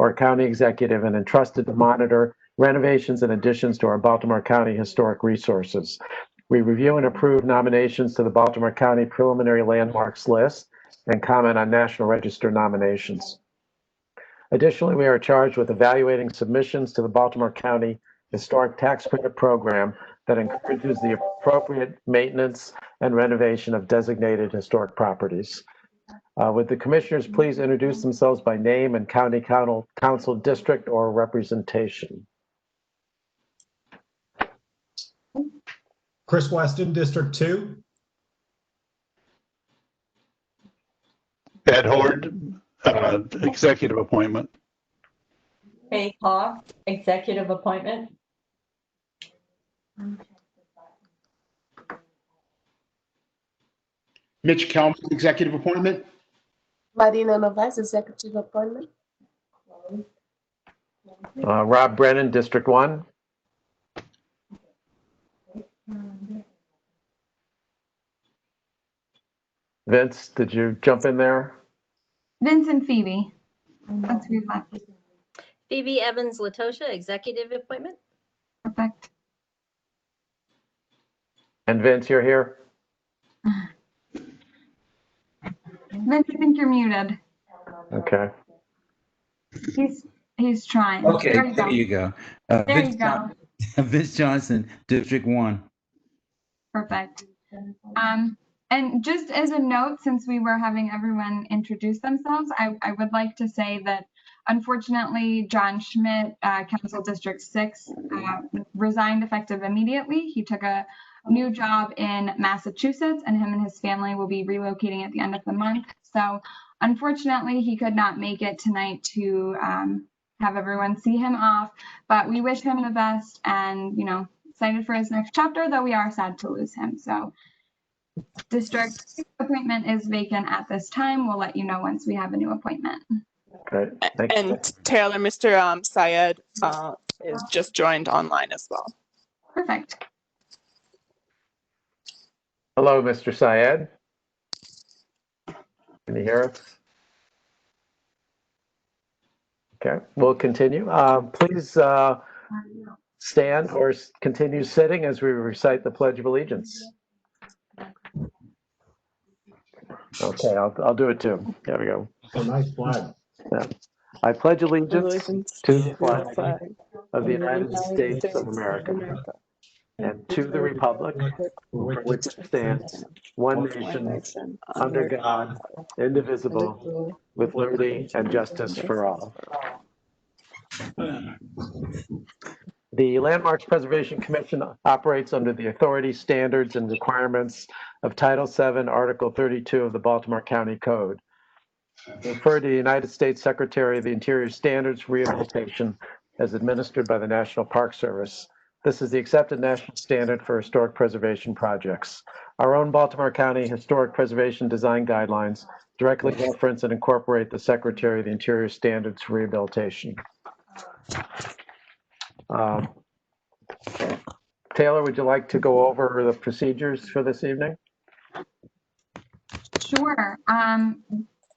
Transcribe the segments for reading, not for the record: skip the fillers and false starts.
or county executive and entrusted to monitor renovations and additions to our Baltimore County historic resources. We review and approve nominations to the Baltimore County Preliminary Landmarks List and comment on National Register nominations. Additionally, we are charged with evaluating submissions to the Baltimore County Historic Tax Credit Program that encourages the appropriate maintenance and renovation of designated historic properties. Would the commissioners please introduce themselves by name and county council district or representation? Chris Weston, District 2. Ed Horde, executive appointment. Faith Hawk, executive appointment. Mitch Kelman, executive appointment. Marina Novas, executive appointment. Rob Brennan, District 1. Vince, did you jump in there? Vince and Phoebe. That's who we left. Phoebe Evans Latosha, executive appointment. Perfect. And Vince, you're here? Vince, I think you're muted. Okay. He's trying. Okay, there you go. There you go. Vince Johnson, District 1. Perfect. And just as a note, since we were having everyone introduce themselves, I would like to say that unfortunately, John Schmidt, Council District 6, resigned effective immediately. He took a new job in Massachusetts, and him and his family will be relocating at the end of the month. So unfortunately, he could not make it tonight to have everyone see him off, but we wish him the best and, you know, excited for his next chapter, though we are sad to lose him. So district appointment is vacant at this time. We'll let you know once we have a new appointment. Great. Thank you. And Taylor, Mr. Syed is just joined online as well. Perfect. Hello, Mr. Syed. Can you hear us? Okay, we'll continue. Please stand or continue sitting as we recite the Pledge of Allegiance. Okay, I'll do it too. There we go. A nice flag. Yeah. I pledge allegiance to the flag of the United States of America and to the republic for which it stands, one nation, under God, indivisible, with liberty and justice for all. The Landmarks Preservation Commission operates under the authority, standards, and requirements of Title VII, Article 32 of the Baltimore County Code. Refer to the United States Secretary of the Interior Standards for Rehabilitation as administered by the National Park Service. This is the accepted national standard for historic preservation projects. Our own Baltimore County Historic Preservation Design Guidelines directly reference and incorporate the Secretary of the Interior Standards for Rehabilitation. Taylor, would you like to go over the procedures for this evening? Sure.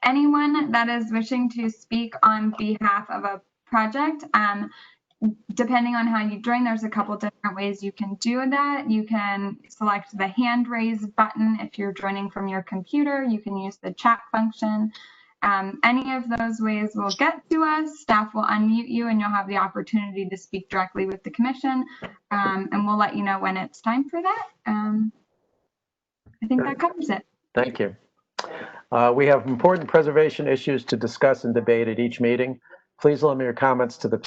Anyone that is wishing to speak on behalf of a project, depending on how you join, there's a couple different ways you can do that. You can select the hand raise button if you're joining from your computer. You can use the chat function. Any of those ways will get to us. Staff will unmute you and you'll have the opportunity to speak directly with the commission, and we'll let you know when it's time for that. I think that covers it. Thank you. We have important preservation issues to discuss and debate at each meeting. Please limit your comments to the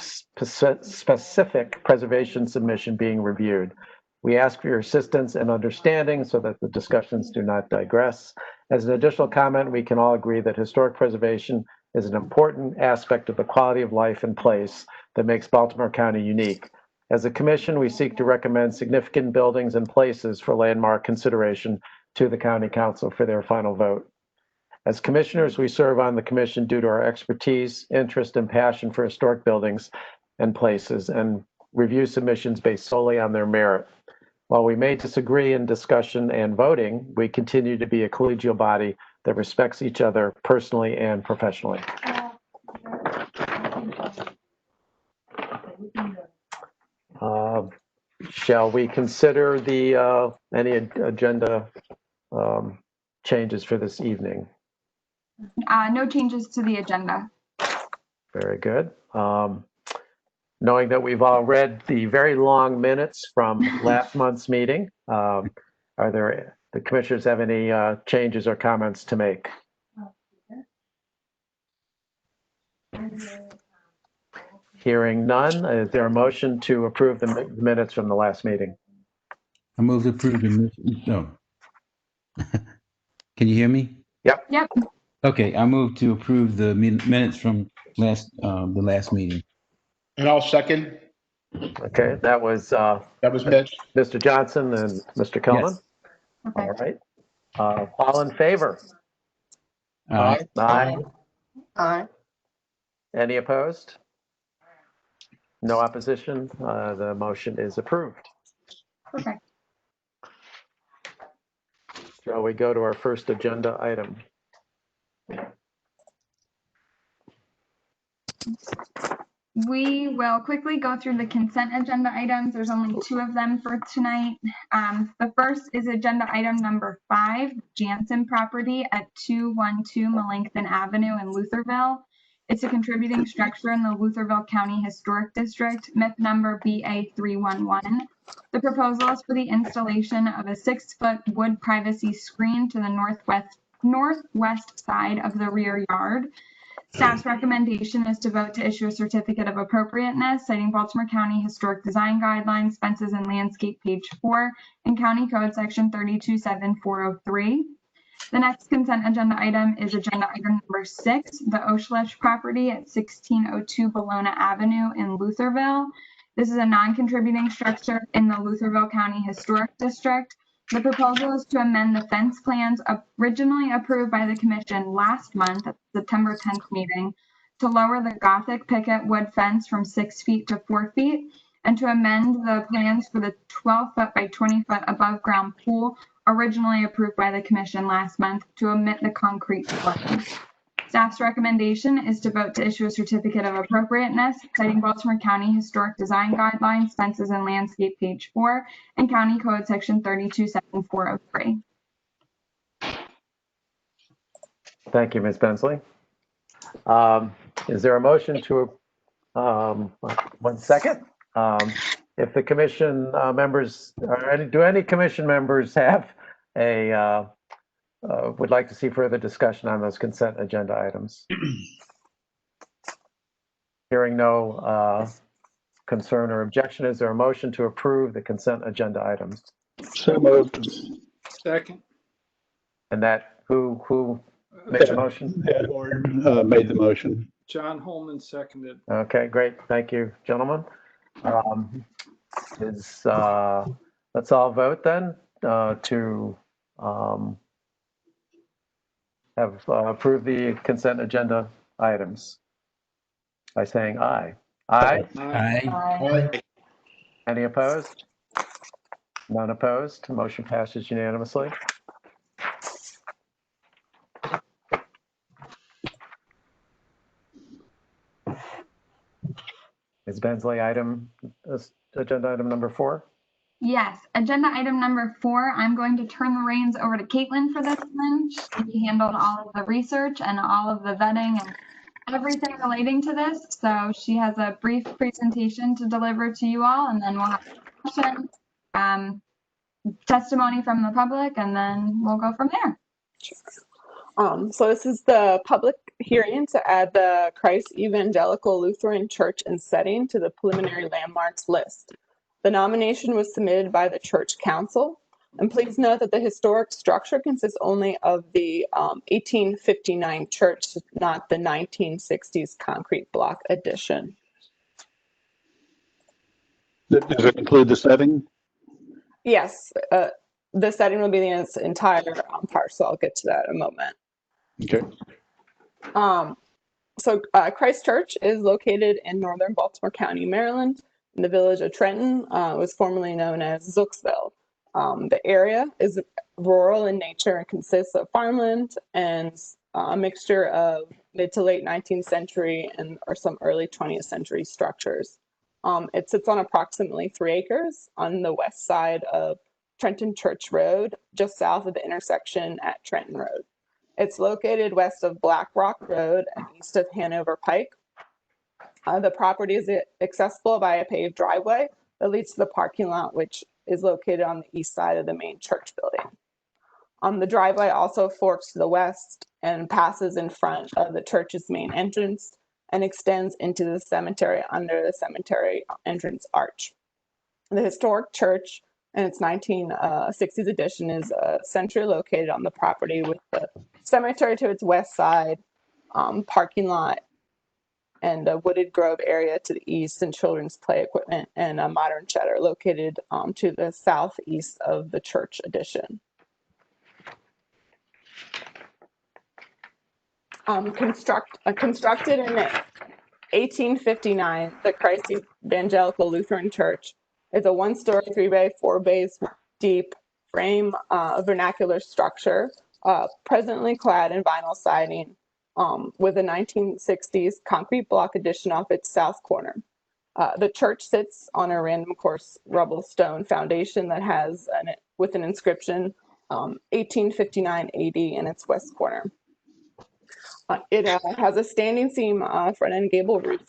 specific preservation submission being reviewed. We ask for your assistance and understanding so that the discussions do not digress. As an additional comment, we can all agree that historic preservation is an important aspect of the quality of life and place that makes Baltimore County unique. As a commission, we seek to recommend significant buildings and places for landmark consideration to the County Council for their final vote. As commissioners, we serve on the commission due to our expertise, interest, and passion for historic buildings and places, and review submissions based solely on their merit. While we may disagree in discussion and voting, we continue to be a collegial body that respects each other personally and professionally. Shall we consider the any agenda changes for this evening? No changes to the agenda. Very good. Knowing that we've all read the very long minutes from last month's meeting, the commissioners have any changes or comments to make? Hearing none, is there a motion to approve the minutes from the last meeting? I move to approve the minutes. No. Can you hear me? Yep. Yep. Okay, I move to approve the minutes from the last meeting. And I'll second. Okay, that was That was Mitch. Mr. Johnson and Mr. Kelman. Yes. All right. All in favor? Aye. Aye. Aye. Any opposed? No opposition. The motion is approved. Perfect. Shall we go to our first agenda item? We will quickly go through the consent agenda items. There's only 2 of them for tonight. The first is agenda item number 5, Jansen property at 212 Melanchthon Avenue in Lutherville. It's a contributing structure in the Lutherville County Historic District, MIP number BA311. The proposal is for the installation of a 6-foot wood privacy screen to the northwest side of the rear yard. Staff's recommendation is to vote to issue a certificate of appropriateness, citing Baltimore County Historic Design Guidelines, Fences and Landscape, page 4, and County Code section 327-403. The next consent agenda item is agenda item number 6, the Oshlesh property at 1602 Bologna Avenue in Lutherville. This is a non-contributing structure in the Lutherville County Historic District. The proposal is to amend the fence plans originally approved by the commission last month at the September 10th meeting to lower the Gothic picket wood fence from 6 feet to 4 feet, and to amend the plans for the 12-foot by 20-foot above ground pool originally approved by the commission last month to omit the concrete flooring. Staff's recommendation is to vote to issue a certificate of appropriateness, citing Baltimore County Historic Design Guidelines, Fences and Landscape, page 4, and County Code section 327-403. Thank you, Ms. Bensley. Is there a motion to, 1 second. If the commission members, do any commission members have would like to see further discussion on those consent agenda items? Hearing no concern or objection, is there a motion to approve the consent agenda items? So moved. Second. And that, who made the motion? Edward made the motion. John Holman seconded. Okay, great. Thank you, gentlemen. Let's all vote then to have approved the consent agenda items by saying aye. Aye. Aye. Aye. Any opposed? None opposed. Motion passes unanimously. Ms. Bensley, agenda item number 4. Yes, agenda item number 4, I'm going to turn the reins over to Caitlin for this one. She handled all of the research and all of the vetting and everything relating to this. So she has a brief presentation to deliver to you all, and then we'll have a discussion, testimony from the public, and then we'll go from there. So this is the public hearing to add the Christ Evangelical Lutheran Church and Setting to the preliminary landmarks list. The nomination was submitted by the Church Council. And please note that the historic structure consists only of the 1859 church, not the 1960s concrete block addition. Does it include the setting? Yes, the setting will be the entire parcel. I'll get to that in a moment. Okay. So Christ Church is located in northern Baltimore County, Maryland, in the village of Trenton. Was formerly known as Zooksville. The area is rural in nature and consists of farmland and a mixture of mid to late 19th century or some early 20th century structures. It sits on approximately 3 acres on the west side of Trenton Church Road, just south of the intersection at Trenton Road. It's located west of Black Rock Road and east of Hanover Pike. The property is accessible by a paved driveway that leads to the parking lot, which is located on the east side of the main church building. The driveway also forks to the west and passes in front of the church's main entrance and extends into the cemetery under the cemetery entrance arch. The historic church and its 1960s addition is centrally located on the property with the cemetery to its west side, parking lot, and a wooded grove area to the east, and children's play equipment and a modern shed are located to the southeast of the church addition. Constructed in 1859, the Christ Evangelical Lutheran Church is a 1-story, 3-bay, 4-bays deep frame vernacular structure, presently clad in vinyl siding, with a 1960s concrete block addition off its south corner. The church sits on a random coarse rubble stone foundation that has with an inscription 1859 AD in its west corner. It has a standing seam front and gable roof,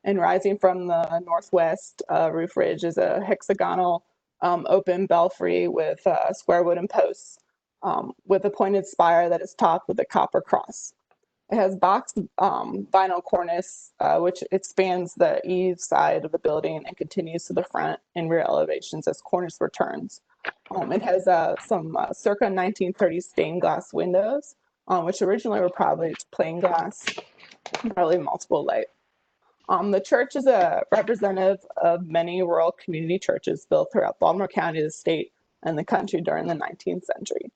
and rising from the northwest roof ridge is a hexagonal open belfry with square wooden posts with a pointed spire that is topped with a copper cross. It has boxed vinyl cornice, which expands the eave side of the building and continues to the front and rear elevations as cornice returns. It has some circa 1930s stained glass windows, which originally were probably plain glass, probably multiple light. The church is a representative of many rural community churches built throughout Baltimore County, the state, and the country during the 19th century.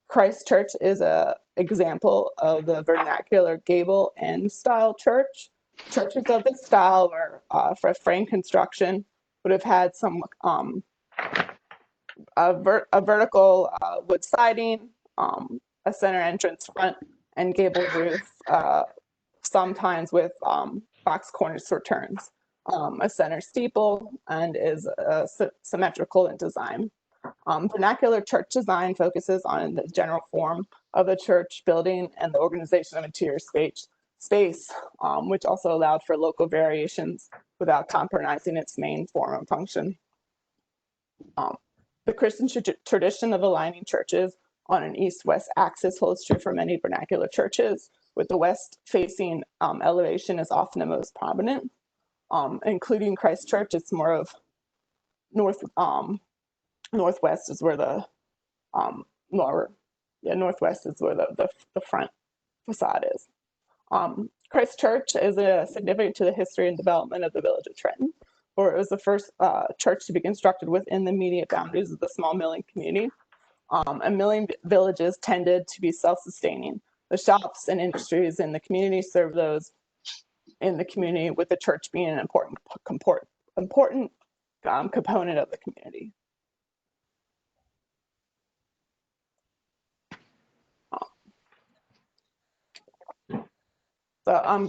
Christ Church is an example of the vernacular gable end style church. Churches of this style were for frame construction would have had some a vertical wood siding, a center entrance front, and gable roof, sometimes with box cornice returns, a center steeple, and is symmetrical in design. Vernacular church design focuses on the general form of the church building and the organization of interior space, which also allowed for local variations without compromising its main form and function. The Christian tradition of aligning churches on an east-west axis holds true for many vernacular churches, with the west-facing elevation is often the most prominent. Including Christ Church, it's more of northwest is where the northwest is where the front facade is. Christ Church is significant to the history and development of the village of Trenton, where it was the first church to be constructed within the immediate boundaries of the small milling community. And milling villages tended to be self-sustaining. The shops and industries in the community served those in the community, with the church being an important component of the community. So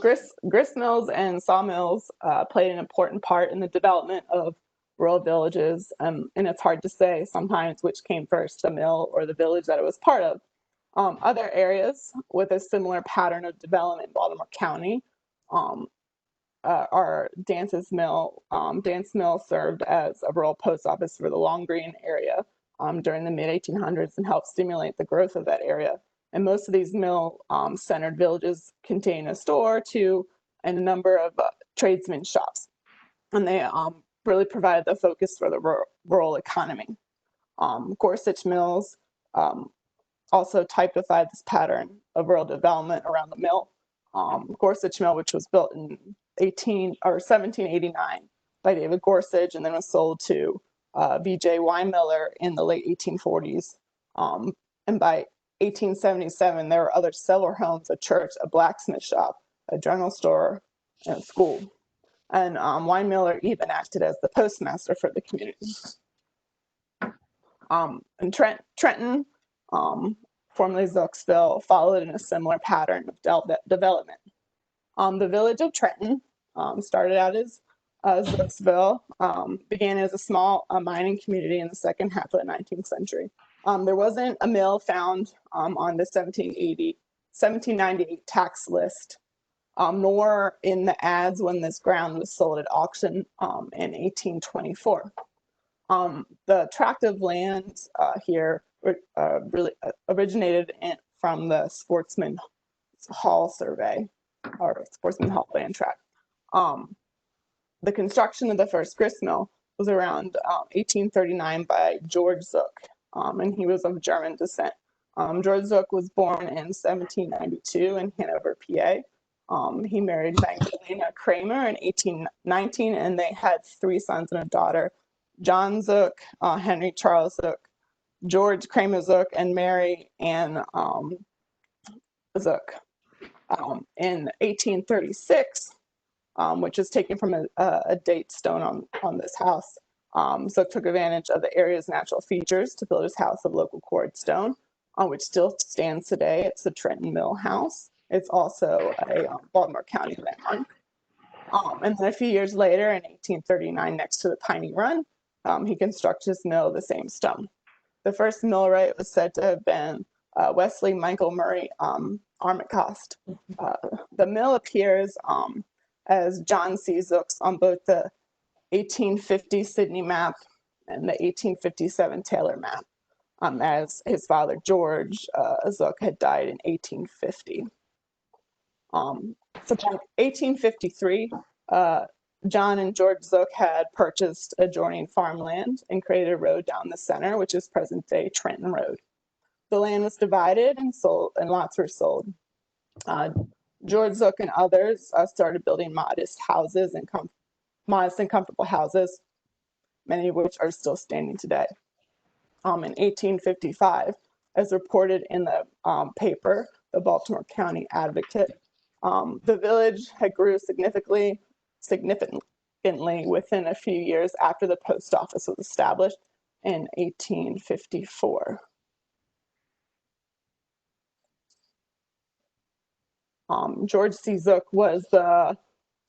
grist mills and sawmills played an important part in the development of rural villages, and it's hard to say sometimes which came first, the mill or the village that it was part of. Other areas with a similar pattern of development in Baltimore County are Dance's Mill. Dance Mill served as a rural post office for the Long Green area during the mid-1800s and helped stimulate the growth of that area. And most of these mill-centered villages contain a store or two and a number of tradesmen shops. And they really provided the focus for the rural economy. Gorsuch mills also typified this pattern of rural development around the mill. Gorsuch Mill, which was built in 1789 by David Gorsuch, and then was sold to V.J. Weinmiller in the late 1840s. And by 1877, there were other several homes, a church, a blacksmith shop, a general store, and a school. And Weinmiller even acted as the postmaster for the community. In Trenton, formerly Zooksville, followed in a similar pattern of development. The village of Trenton started out as Zooksville, began as a small mining community in the second half of the 19th century. There wasn't a mill found on the 1798 tax list, nor in the ads when this ground was sold at auction in 1824. The tract of land here really originated from the Sportsman Hall survey, or Sportsman Hall land tract. The construction of the first grist mill was around 1839 by George Zook, and he was of German descent. George Zook was born in 1792 in Hanover, PA. He married Magdalena Kramer in 1819, and they had 3 sons and a daughter: John Zook, Henry Charles Zook, George Kramer Zook, and Mary Ann Zook. In 1836, which is taken from a date stone on this house, Zook took advantage of the area's natural features to build his house of local quarried stone, which still stands today. It's the Trenton Mill House. It's also a Baltimore County landmark. And then a few years later, in 1839, next to the Piney Run, he constructed his mill of the same stone. The first millwright was said to have been Wesley Michael Murray Armicost. The mill appears as John C. Zook's on both the 1850 Sydney map and the 1857 Taylor map, as his father George Zook had died in 1850. So by 1853, John and George Zook had purchased adjoining farmland and created a road down the center, which is present-day Trenton Road. The land was divided and sold, and lots were sold. George Zook and others started building modest and comfortable houses, many of which are still standing today. In 1855, as reported in the paper, the Baltimore County Advocate, the village had grew significantly within a few years after the post office was established in 1854. George C. Zook was the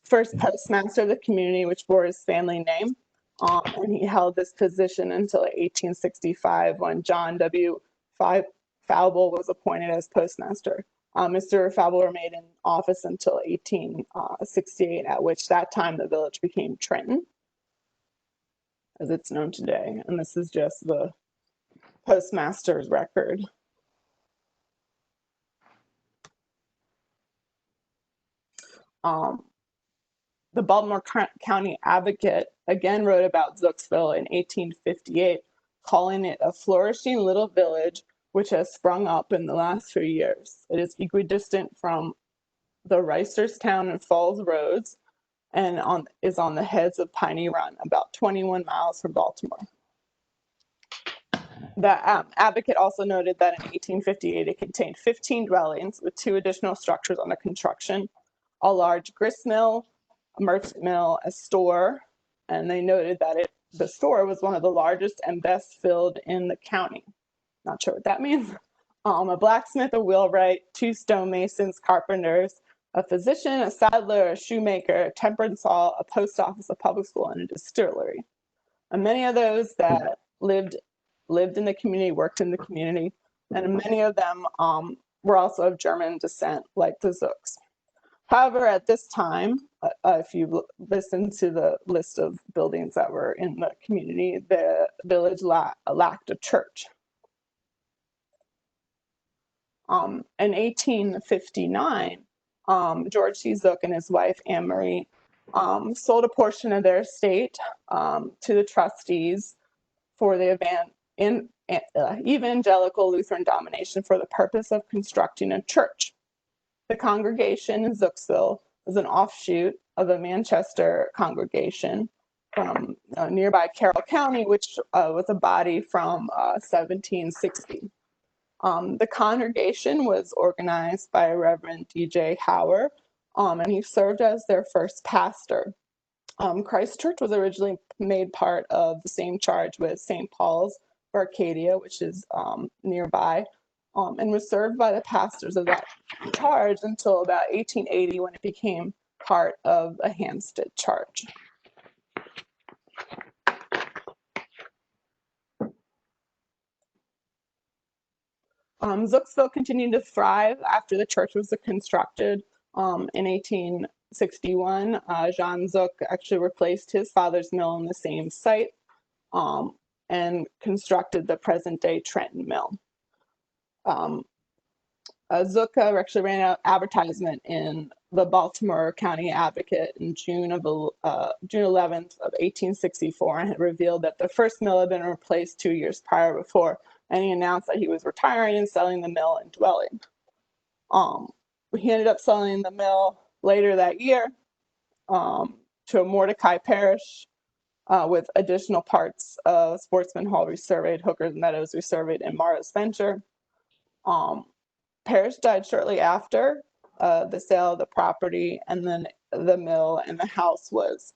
first postmaster of the community, which bore his family name, and he held this position until 1865 when John W. Fauble was appointed as postmaster. Mr. Fauble remained in office until 1868, at which that time the village became Trenton, as it's known today. And this is just the postmaster's record. The Baltimore County Advocate again wrote about Zooksville in 1858, calling it a flourishing little village which has sprung up in the last few years. It is equidistant from the Reisterstown and Falls roads and is on the heads of Piney Run, about 21 miles from Baltimore. The Advocate also noted that in 1858 it contained 15 dwellings with 2 additional structures under construction: a large grist mill, a merchant mill, a store, and they noted that the store was one of the largest and best filled in the county. Not sure what that means. A blacksmith, a wheelwright, 2 stonemasons, carpenters, a physician, a saddler, a shoemaker, a temperance hall, a post office, a public school, and a distillery. And many of those that lived in the community, worked in the community, and many of them were also of German descent, like the Zooks. However, at this time, if you listen to the list of buildings that were in the community, the village lacked a church. In 1859, George C. Zook and his wife, Anne Marie, sold a portion of their estate to the trustees for the evangelical Lutheran denomination for the purpose of constructing a church. The congregation in Zooksville was an offshoot of the Manchester congregation from nearby Carroll County, which was a body from 1760. The congregation was organized by Reverend D.J. Hauer, and he served as their first pastor. Christ Church was originally made part of the same charge with St. Paul's for Arcadia, which is nearby. and was served by the pastors of that charge until about 1880 when it became part of a Hampstead charge. Zooksville continued to thrive after the church was constructed in 1861. Jean Zook actually replaced his father's mill in the same site and constructed the present-day Trenton Mill. Zook actually ran an advertisement in the Baltimore County Advocate in June 11th of 1864 and had revealed that the first mill had been replaced 2 years prior before, and he announced that he was retiring and selling the mill and dwelling. He ended up selling the mill later that year to a Mordecai parish with additional parts of Sportsman Hall resurveyed, Hooker's Meadows resurveyed, and Morrow's Venture. Parrish died shortly after the sale of the property, and then the mill and the house was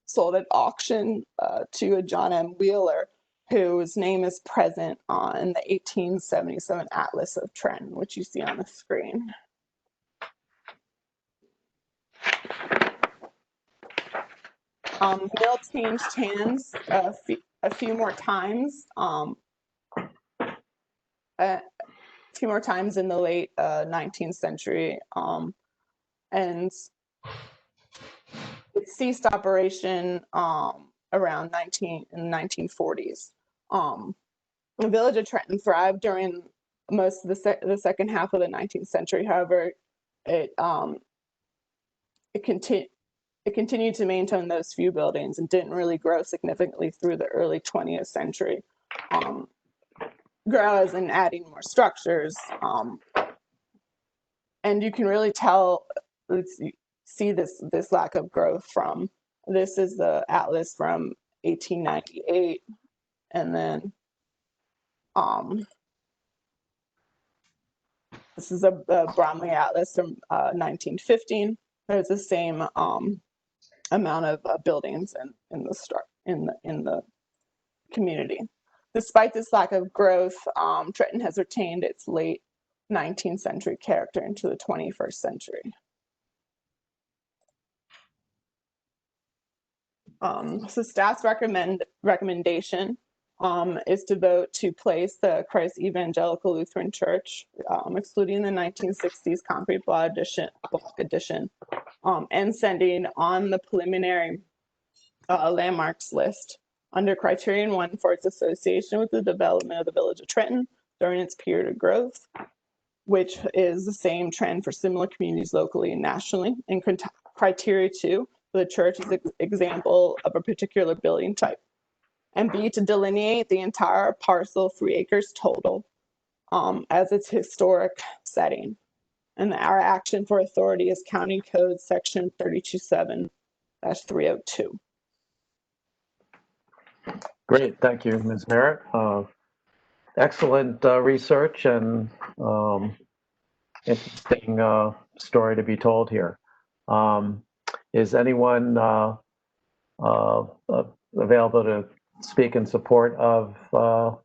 sold at auction to a John M. Wheeler, whose name is present in the 1877 Atlas of Trenton, which you see on the screen. Mill changed hands a few more times. A few more times in the late 19th century, and it ceased operation around in the 1940s. The village of Trenton thrived during most of the second half of the 19th century. However, it continued to maintain those few buildings and didn't really grow significantly through the early 20th century. Grow as in adding more structures, and you can really see this lack of growth from, this is the atlas from 1898, and then this is a Bromley atlas from 1915. There's the same amount of buildings in the community. Despite this lack of growth, Trenton has retained its late 19th century character into the 21st century. So staff's recommendation is to vote to place the Christ Evangelical Lutheran Church, excluding the 1960s concrete block addition, and sending on the preliminary landmarks list under criterion 1 for its association with the development of the village of Trenton during its period of growth, which is the same trend for similar communities locally and nationally. And criteria 2 for the church is an example of a particular building type. And B, to delineate the entire parcel, 3 acres total, as its historic setting. And our action for authority is County Code Section 327-302. Great, thank you, Ms. Merritt. Excellent research and interesting story to be told here. Is anyone available to speak in support of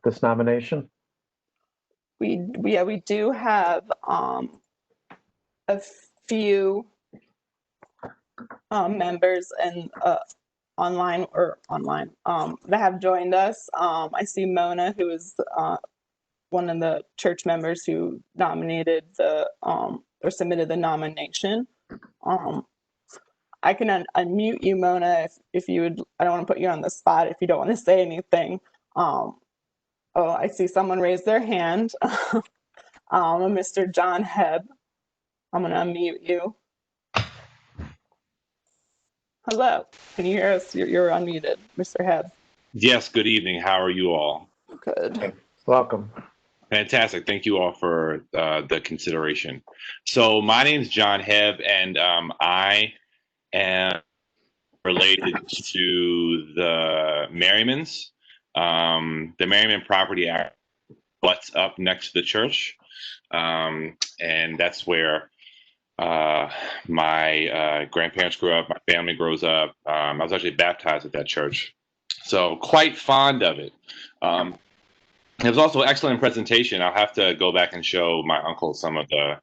this nomination? We do have a few members and online that have joined us. I see Mona, who is one of the church members who nominated or submitted the nomination. I can unmute you, Mona, if you would. I don't want to put you on the spot if you don't want to say anything. Oh, I see someone raise their hand. Mr. John Hebb. I'm going to unmute you. Hello, can you hear us? You're unmuted, Mr. Hebb. Yes, good evening. How are you all? Good. Welcome. Fantastic. Thank you all for the consideration. So my name is John Hebb, and I am related to the Merrimans. The Merriman property butts up next to the church, and that's where my grandparents grew up, my family grows up. I was actually baptized at that church, so quite fond of it. It was also an excellent presentation. I'll have to go back and show my uncle some of the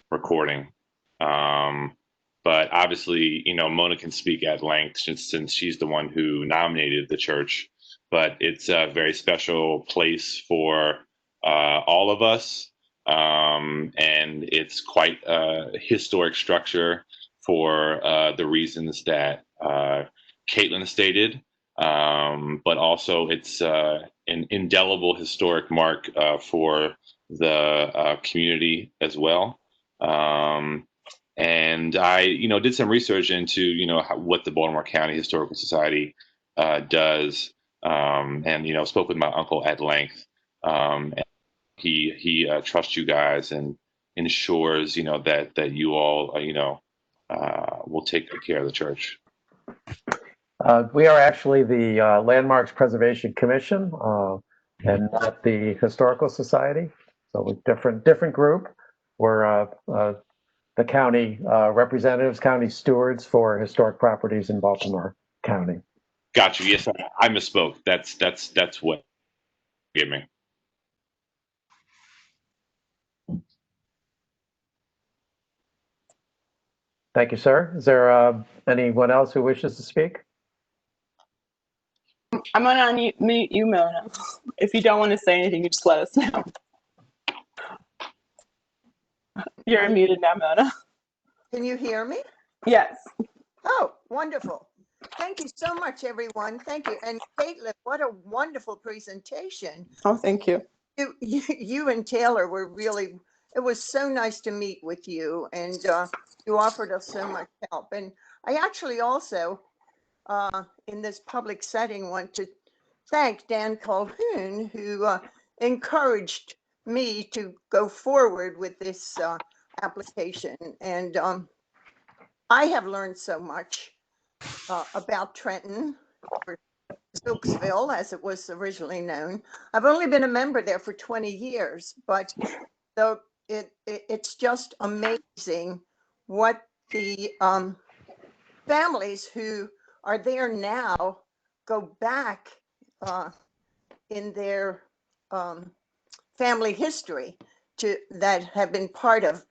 recording. But obviously, you know, Mona can speak at length since she's the one who nominated the church. But it's a very special place for all of us. And it's quite a historic structure for the reasons that Caitlin stated. But also it's an indelible historic mark for the community as well. And I, you know, did some research into, you know, what the Baltimore County Historical Society does, and, you know, spoke with my uncle at length. And he trusts you guys and ensures, you know, that you all, you know, will take good care of the church. We are actually the Landmarks Preservation Commission and not the Historical Society. So we're different group. We're the county representatives, county stewards for historic properties in Baltimore County. Got you. Yes, I misspoke. That's what. Forgive me. Thank you, sir. Is there anyone else who wishes to speak? I'm gonna unmute you, Mona. If you don't want to say anything, you just let us know. You're unmuted now, Mona. Can you hear me? Yes. Oh, wonderful. Thank you so much, everyone. Thank you. And Caitlin, what a wonderful presentation. Oh, thank you. You and Taylor were really, it was so nice to meet with you, and you offered us so much help. And I actually also, in this public setting, want to thank Dan Colhoun, who encouraged me to go forward with this application. And I have learned so much about Trenton, or Silksville, as it was originally known. I've only been a member there for 20 years, but it's just amazing what the families who are there now go back in their family history that have been part of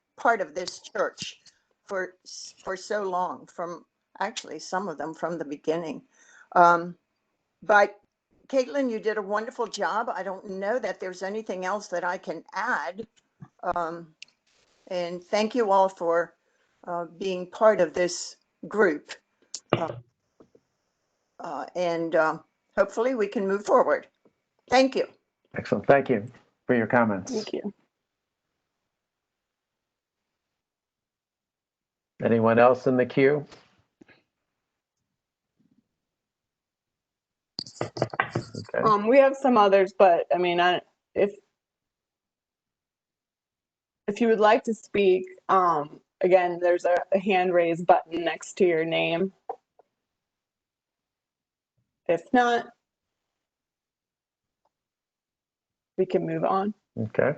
this church for so long, from actually some of them from the beginning. But Caitlin, you did a wonderful job. I don't know that there's anything else that I can add. And thank you all for being part of this group. And hopefully we can move forward. Thank you. Excellent. Thank you for your comments. Thank you. Anyone else in the queue? Okay. We have some others, but I mean, if you would like to speak, again, there's a hand raise button next to your name. If not, we can move on. Okay.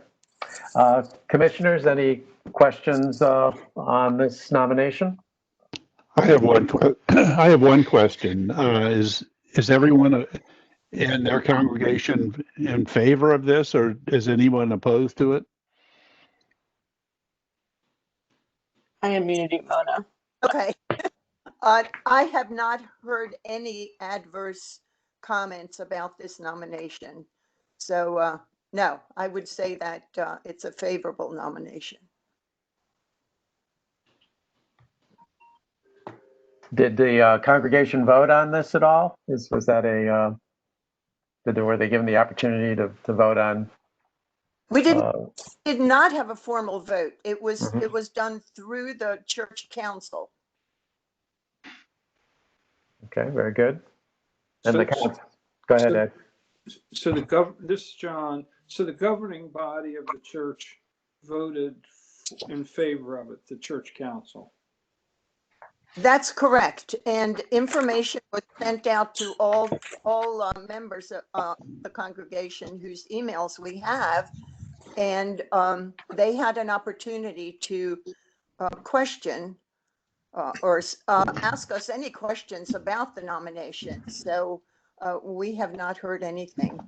Commissioners, any questions on this nomination? I have one question. Is everyone in their congregation in favor of this, or is anyone opposed to it? I am muted, Mona. Okay. I have not heard any adverse comments about this nomination. So no, I would say that it's a favorable nomination. Did the congregation vote on this at all? Was that were they given the opportunity to vote on? We did not have a formal vote. It was done through the church council. Okay, very good. And So- the council, go ahead, Ed. So this is John. So the governing body of the church voted in favor of it, the church council. That's correct. And information was sent out to all members of the congregation whose emails we have. And they had an opportunity to question or ask us any questions about the nomination. So we have not heard anything.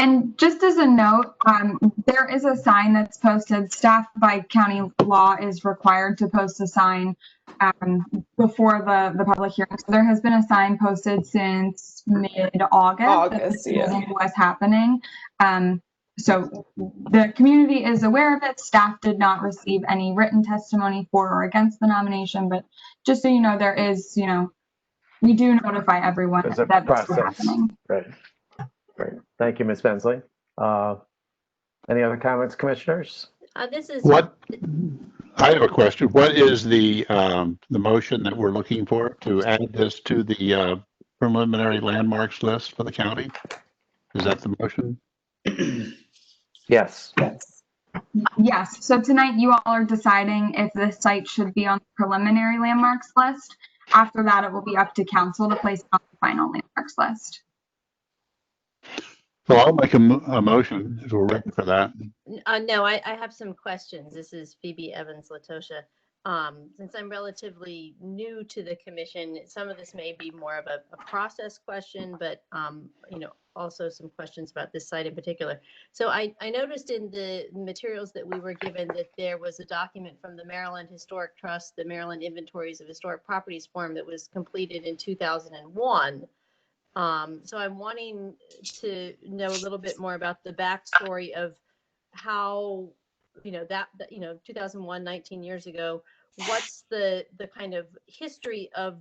And just as a note, there is a sign that's posted. Staff by county law is required to post a sign before the public hearing. So there has been a sign posted since mid-August that this meeting was happening. So the community is aware of it. Staff did not receive any written testimony for or against the nomination, but just so you know, there is, we do notify everyone There's a that this is process. happening. Right. Great. Thank you, Ms. Bensley. Any other comments, commissioners? This is What, I have a question. What is the motion that we're looking for to add this to the preliminary landmarks list for the county? Is that the motion? Yes. Yes. So tonight you all are deciding if this site should be on the preliminary landmarks list. After that, it will be up to council to place it on the final landmarks list. Well, I'll make a motion if we're ready for that. no, I have some questions. This is Phoebe Evans Latosha. Since I'm relatively new to the commission, some of this may be more of a process question, but also some questions about this site in particular. So I noticed in the materials that we were given that there was a document from the Maryland Historic Trust, the Maryland Inventories of Historic Properties form that was completed in 2001. So I'm wanting to know a little bit more about the backstory of how, 2001, 19 years ago, what's the kind of history of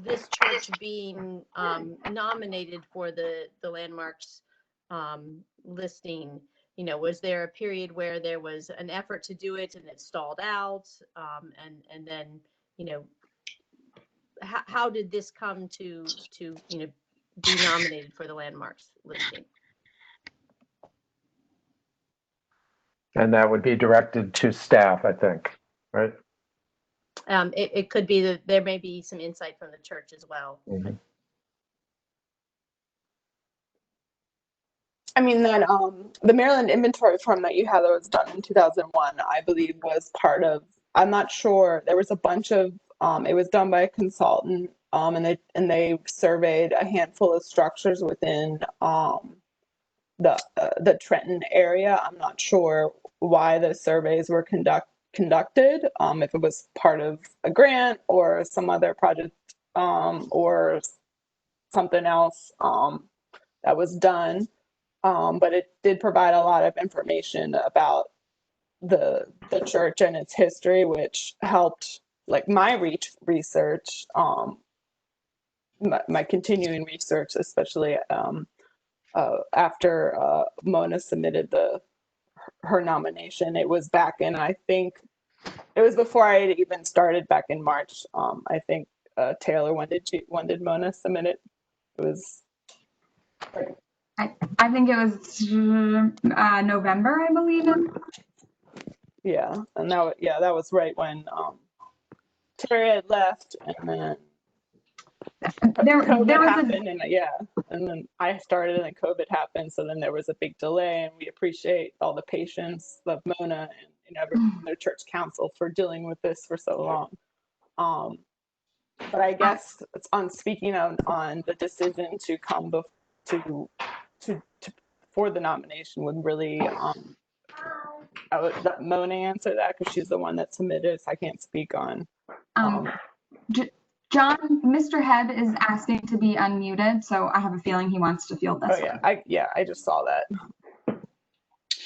this church being nominated for the landmarks listing? Was there a period where there was an effort to do it and it stalled out? And then, how did this come to be nominated for the landmarks listing? And that would be directed to staff, I think, right? It could be that there may be some insight from the church as well. Mm-hmm. I mean, that the Maryland inventory form that you had that was done in 2001, I believe was part of, I'm not sure, there was a bunch of, it was done by a consultant, and they surveyed a handful of structures within the Trenton area. I'm not sure why the surveys were conducted, if it was part of a grant or some other project, or something else that was done. But it did provide a lot of information about the church and its history, which helped like my research, my continuing research, especially after Mona submitted her nomination. It was back in, I think, it was before I had even started back in March. I think Taylor, when did Mona submit it? It was. I think it was November, I believe. Yeah, and that was right when Terry had left, and then COVID happened, and then I started, and then COVID happened, so then there was a big delay, and we appreciate all the patience of Mona and everyone, their church council, for dealing with this for so long. But I guess it's on speaking on the decision to come for the nomination would really I would let Mona answer that because she's the one that submitted, so I can't speak on. John, Mr. Hebb is asking to be unmuted, so I have a feeling he wants to field this. Oh yeah, I just saw that.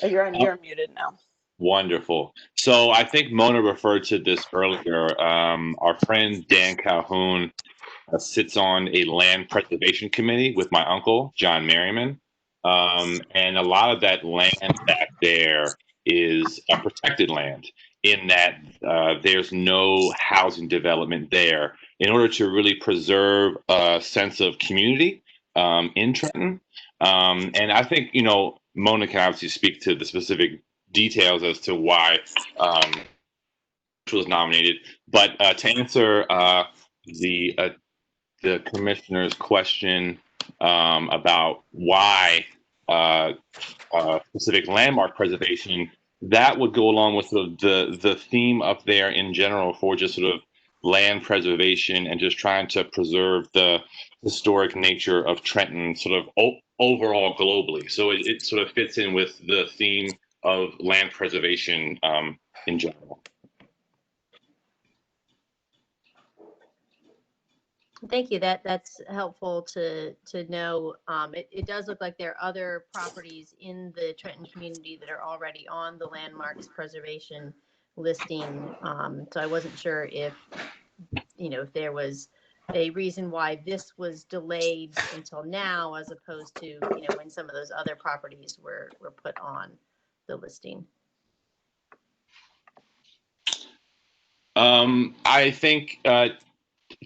You're unmuted now. Wonderful. So I think Mona referred to this earlier. Our friend Dan Calhoun sits on a land preservation committee with my uncle, John Merriman. And a lot of that land back there is a protected land in that there's no housing development there in order to really preserve a sense of community in Trenton. And I think, Mona can obviously speak to the specific details as to why was nominated. But to answer the commissioner's question about why specific landmark preservation, that would go along with the theme up there in general for just sort of land preservation and just trying to preserve the historic nature of Trenton, sort of overall globally. So it sort of fits in with the theme of land preservation in general. Thank you. That's helpful to know. It does look like there are other properties in the Trenton community that are already on the landmarks preservation listing. So I wasn't sure if, if there was a reason why this was delayed until now, as opposed to, when some of those other properties were put on the listing. I think,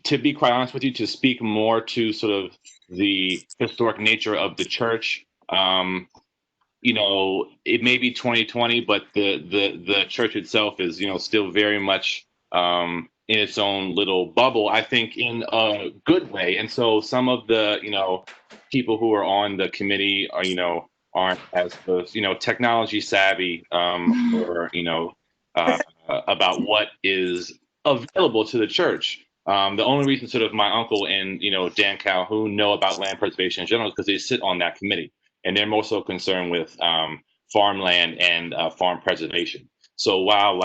to be quite honest with you, to speak more to sort of the historic nature of the church, it may be 2020, but the church itself is, still very much in its own little bubble, I think, in a good way. And so some of the, people who are on the committee are, aren't as, technology savvy, or, about what is available to the church. The only reason sort of my uncle and, Dan Calhoun know about land preservation in general is because they sit on that committee, and they're more so concerned with farmland and farm preservation. So while,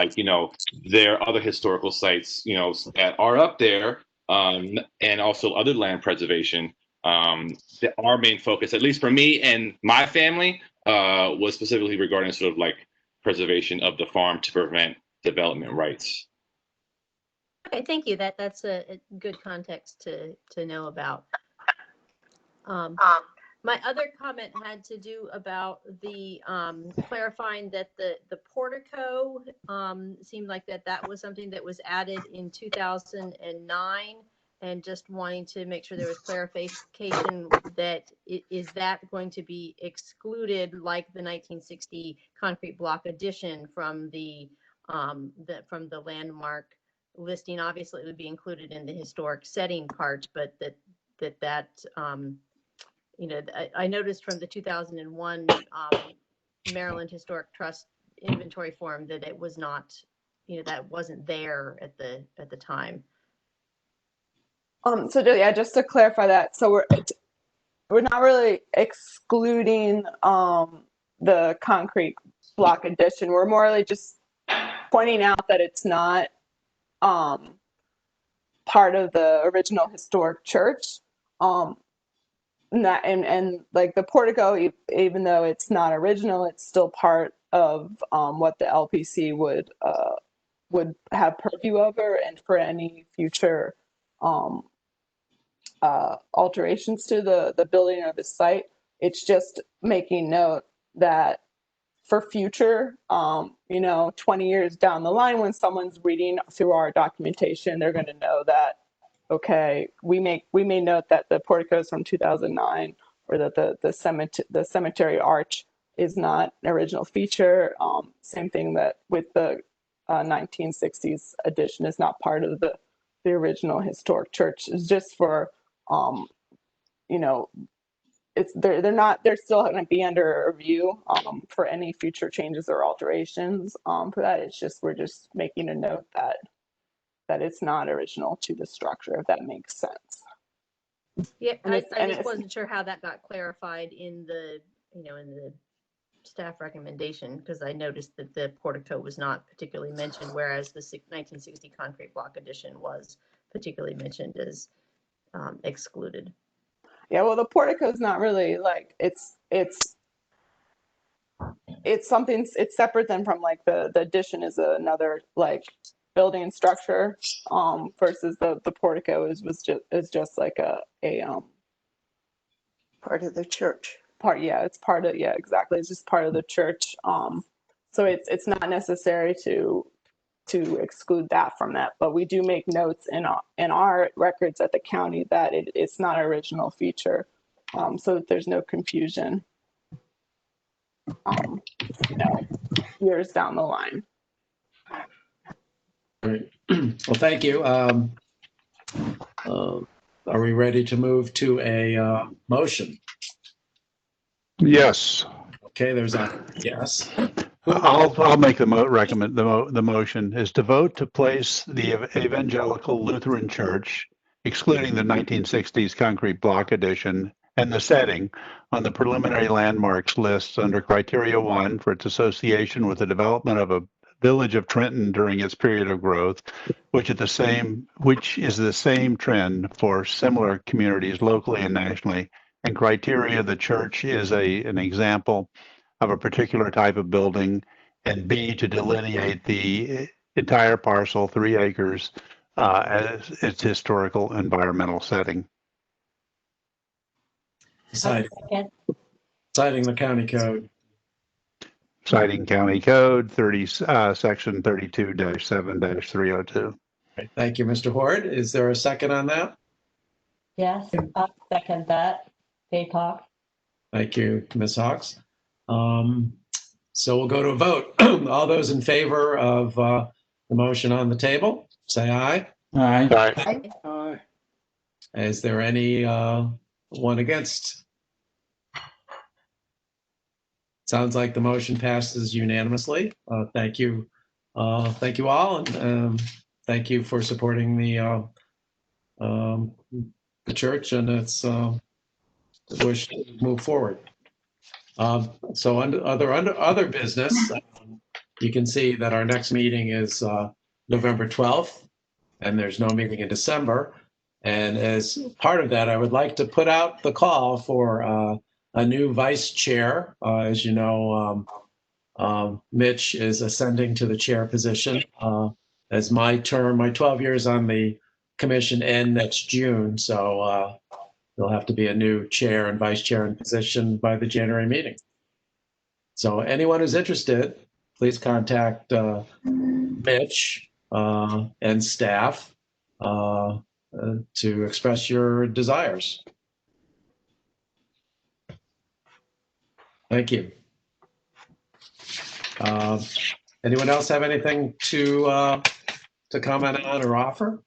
there are other historical sites, that are up there, and also other land preservation, our main focus, at least for me and my family, was specifically regarding sort of preservation of the farm to prevent development rights. Okay, thank you. That's a good context to know about. My other comment had to do about the clarifying that the portico seemed like that was something that was added in 2009, and just wanting to make sure there was clarification that is that going to be excluded like the 1960 concrete block addition from the landmark listing. Obviously, it would be included in the historic setting part, but that I noticed from the 2001 Maryland Historic Trust inventory form that it was not, that wasn't there at the time. So yeah, just to clarify that, so we're not really excluding the concrete block addition. We're more really just pointing out that it's not part of the original historic church. And like the portico, even though it's not original, it's still part of what the LPC would have purview over, and for any future alterations to the building or the site. It's just making note that for future, 20 years down the line, when someone's reading through our documentation, they're going to know that, okay, we may note that the portico is from 2009, or that the cemetery arch is not an original feature. Same thing that with the 1960s addition is not part of the original historic church. It's just for, they're still going to be under review for any future changes or alterations for that. It's just, we're just making a note that it's not original to the structure, if that makes sense. Yeah, I just wasn't sure how that got clarified in the, in the staff recommendation, because I noticed that the portico was not particularly mentioned, whereas the 1960 concrete block addition was particularly mentioned as excluded. Yeah, well, the portico is not really it's something, it's separate than from the addition is another building and structure, versus the portico is just like a part of the church. It's part of, yeah, exactly. It's just part of the church. So it's not necessary to exclude that from that, but we do make notes in our records at the county that it's not an original feature, so that there's no confusion, years down the line. All right. Well, thank you. Are we ready to move to a motion? Yes. Okay, there's a yes. I'll make the motion is to vote to place the Evangelical Lutheran Church, excluding the 1960s concrete block addition, and the setting on the preliminary landmarks lists under criteria 1 for its association with the development of a village of Trenton during its period of growth, which is the same trend for similar communities locally and nationally. And criteria, the church is an example of a particular type of building, and B, to delineate the entire parcel, 3 acres, as its historical environmental setting. Citing Second. the county code. Citing County Code Section 32-7-302. Right. Thank you, Mr. Horde. Is there a second on that? Yes, I'll second that. Dave Hawk. Thank you, Ms. Hawks. So we'll go to a vote. All those in favor of the motion on the table, say aye. Aye. Aye. Aye. Is there any one against? Sounds like the motion passes unanimously. Thank you. Thank you all, and thank you for supporting the church and its wish to move forward. So under other business, you can see that our next meeting is November 12th, and there's no meeting in December. And as part of that, I would like to put out the call for a new vice chair. As you know, Mitch is ascending to the chair position as my 12 years on the commission end next June. So there'll have to be a new chair and vice chair in position by the January meeting. So anyone who's interested, please contact Mitch and staff to express your desires. Thank you. Anyone else have anything to comment on or offer?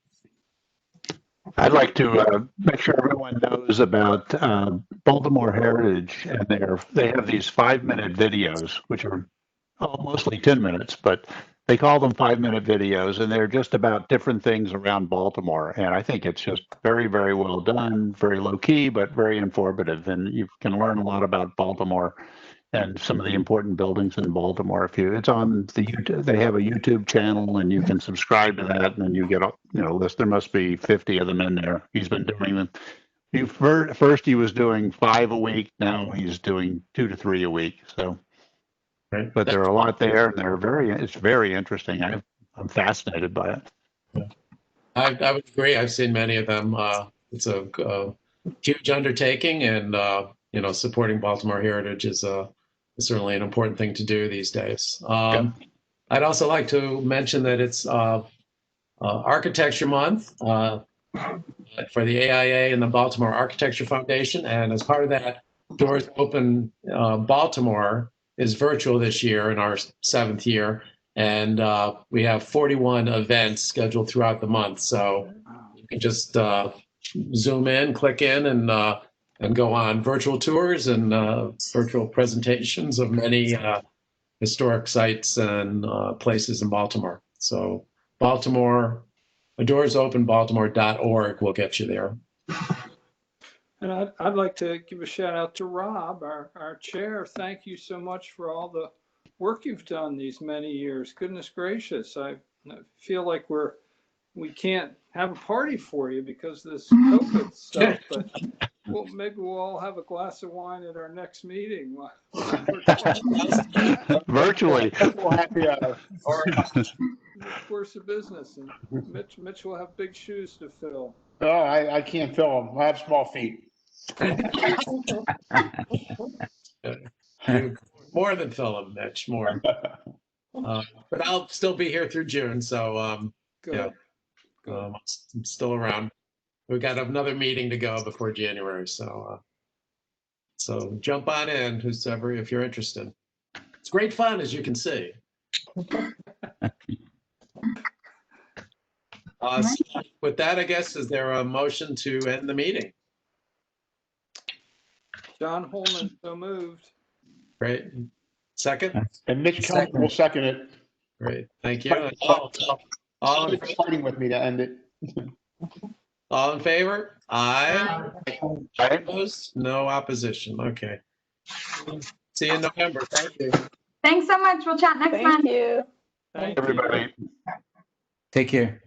I'd like to make sure everyone knows about Baltimore Heritage, and they have these 5-minute videos, which are mostly 10 minutes, but they call them 5-minute videos, and they're just about different things around Baltimore. And I think it's just very, very well done, very low key, but very informative. And you can learn a lot about Baltimore and some of the important buildings in Baltimore. It's on the YouTube, they have a YouTube channel, and you can subscribe to that, and then you get list. There must be 50 of them in there. He's been doing them. First he was doing 5 a week. Now he's doing 2 to 3 a week. So, right. But there are a lot there, and it's very interesting. I'm fascinated by it. I would agree. I've seen many of them. It's a huge undertaking, and supporting Baltimore Heritage is certainly an important thing to do these days. I'd also like to mention that it's Architecture Month for the AIA and the Baltimore Architecture Foundation, and as part of that, Doors Open Baltimore is virtual this year in our 7th year, and we have 41 events scheduled throughout the month. So you can just zoom in, click in, and go on virtual tours and virtual presentations of many historic sites and places in Baltimore. So Baltimore, DoorsOpenBaltimore.org will get you there. And I'd like to give a shout out to Rob, our chair. Thank you so much for all the work you've done these many years. Goodness gracious. I feel like we can't have a party for you because of this COVID stuff, but maybe we'll all have a glass of wine at our next meeting. Virtually. Course of business, and Mitch will have big shoes to fill. Oh, I can't fill them. I have small feet. More than fill them, Mitch, more. But I'll still be here through June, so Good. I'm still around. We've got another meeting to go before January, so jump on in, if you're interested. It's great fun, as you can see. So with that, I guess, is there a motion to end the meeting? John Holman, so moved. Great. Second? And Mitch Kelly will second it. Great. Thank you. All fighting with me to end it. All in favor? Aye. Aye. Opposed? No opposition. Okay. See you in November. Thank you. Thanks so much. We'll chat next month. Thank you. Thank you. Everybody. Take care.